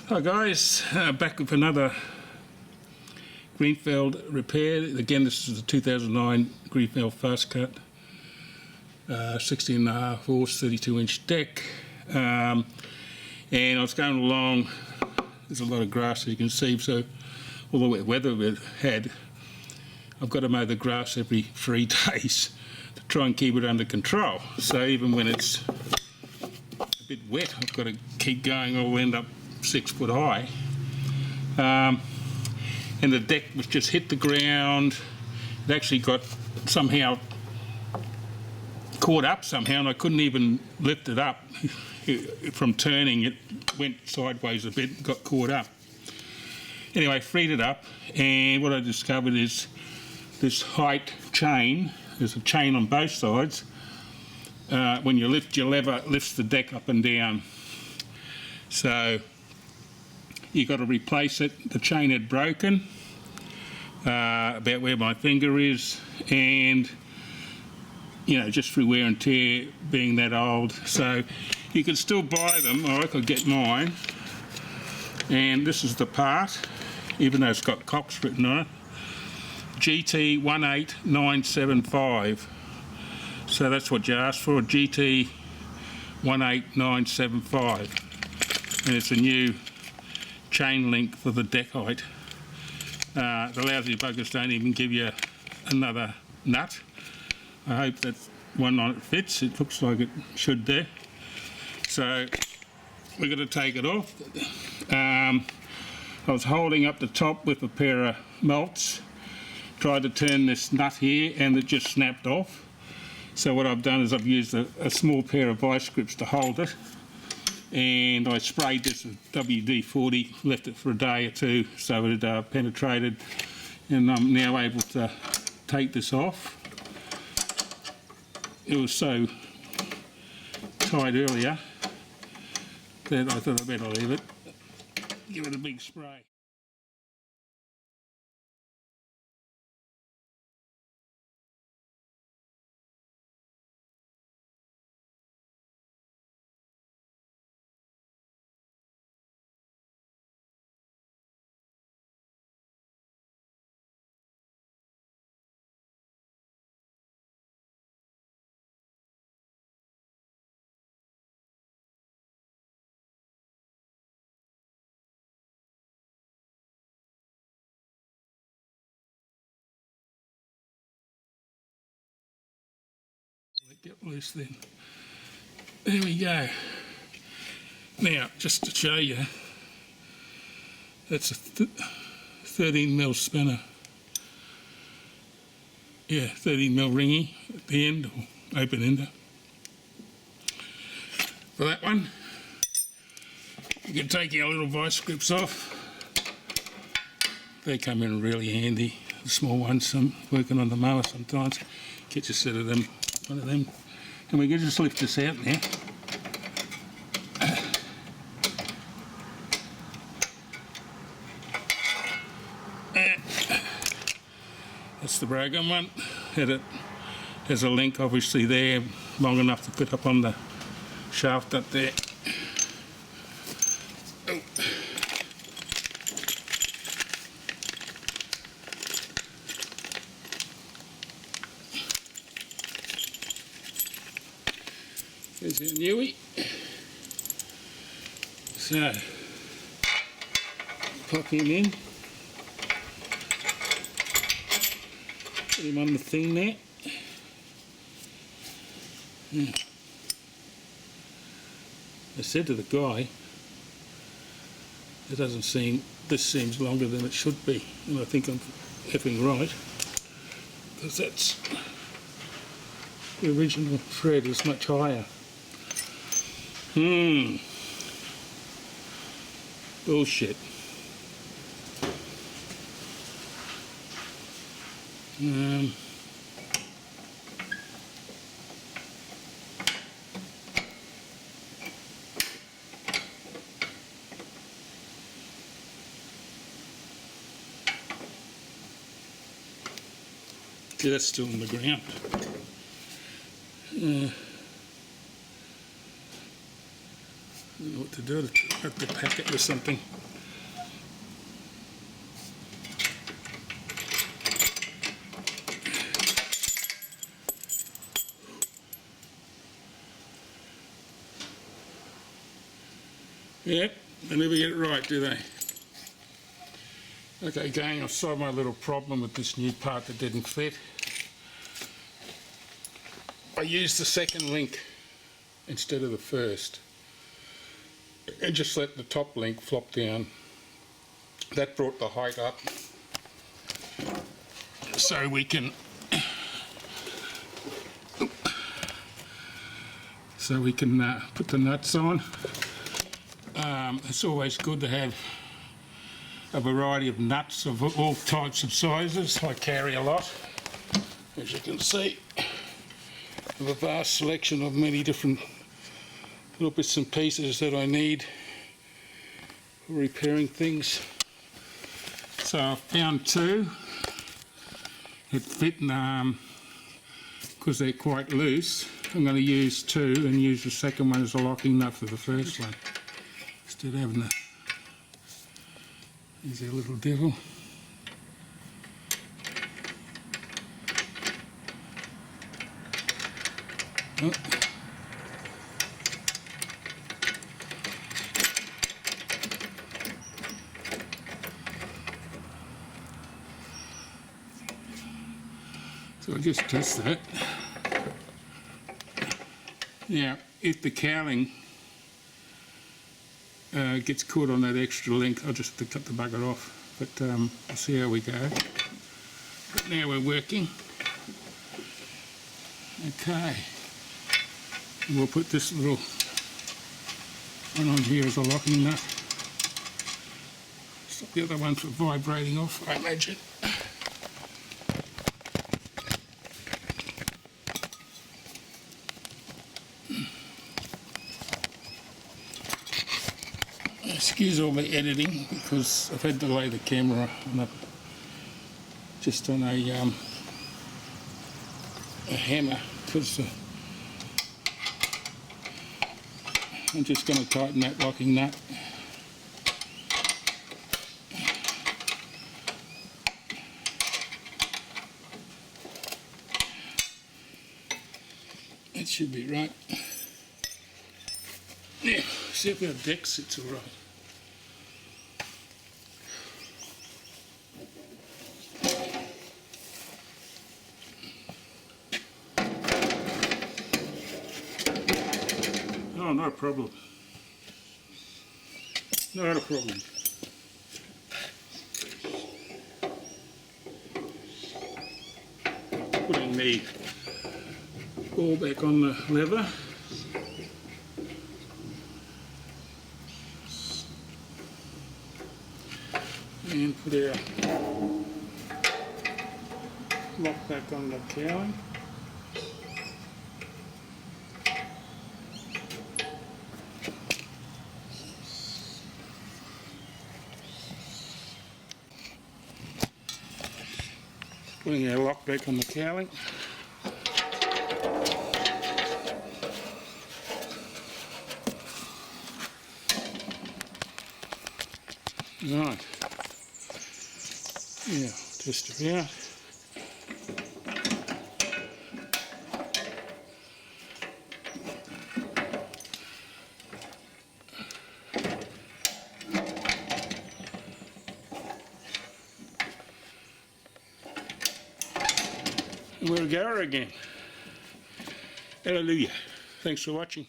Hi guys, back with another Greenfield repair. Again, this is the 2009 Greenfield Fast Cut, 16.5 horse, 32-inch deck. And I was going along, there's a lot of grass as you can see, so all the wet weather we've had, I've got to mow the grass every 3 days to try and keep it under control. So even when it's a bit wet, I've got to keep going, or I'll end up 6 foot high. And the deck was just hit the ground. It actually got somehow caught up somehow, and I couldn't even lift it up from turning. It went sideways a bit, got caught up. Anyway, freed it up, and what I discovered is this height chain. There's a chain on both sides. When you lift your lever, it lifts the deck up and down. So you got to replace it. The chain had broken about where my finger is, and you know, just through wear and tear, being that old. So you can still buy them, or I could get mine. And this is the part, even though it's got Cox written on it, GT 18975. So that's what you asked for, GT 18975, and it's a new chain link for the deck height. The lousy buggers don't even give you another nut. I hope that one on it fits. It looks like it should do. So we're going to take it off. I was holding up the top with a pair of melts, tried to turn this nut here, and it just snapped off. So what I've done is I've used a small pair of vice grips to hold it, and I sprayed this with WD-40, left it for a day or two so it penetrated, and I'm now able to take this off. It was so tight earlier that I thought I'd better leave it, give it a big spray. Get loose then. There we go. Now, just to show you, that's a 13mm spinner. Yeah, 13mm ringy at the end, or open ender. For that one, you can take your little vice grips off. They come in really handy. The small ones, I'm working on the mower sometimes. Get a set of them. One of them, and we can just lift this out now. That's the broken one. There's a link obviously there, long enough to fit up on the shaft up there. Oh. There's a newie. So, pop him in. Put him on the thing there. I said to the guy, it doesn't seem, this seems longer than it should be. And I think I'm effing right, because that's, the original thread is much higher. Bullshit. See, that's still on the ground. know what to do. I have to pack it with something. Yep, they never get it right, do they? Okay, gang, I've solved my little problem with this new part that didn't fit. I used the second link instead of the first, and just let the top link flop down. That brought the height up, so we can put the nuts on. It's always good to have a variety of nuts of all types of sizes. I carry a lot, as you can see. I have a vast selection of many different little bits and pieces that I need for repairing things. So I found two that fit, because they're quite loose. I'm going to use two and use the second one as a locking nut for the first one, instead of having there's our little devil. Oh. So I'll just test that. Now, if the cowling gets caught on that extra link, I'll just have to cut the bugger off. But I'll see how we go. But now we're working. Okay. And we'll put this little one on here as a locking nut. Stop the other one from vibrating off, I imagine. Excuse all the editing because I've had to lay the camera on just on a hammer, because I'm just going to tighten that locking nut. It should be right. Now, see if our deck sits all right. Oh, not a problem. Not a problem. Putting the ball back on the lever. And put our lock back on the cowling. Putting our lock back on the cowling. Right. Yeah, just about. And we'll go again. Hallelujah. Thanks for watching.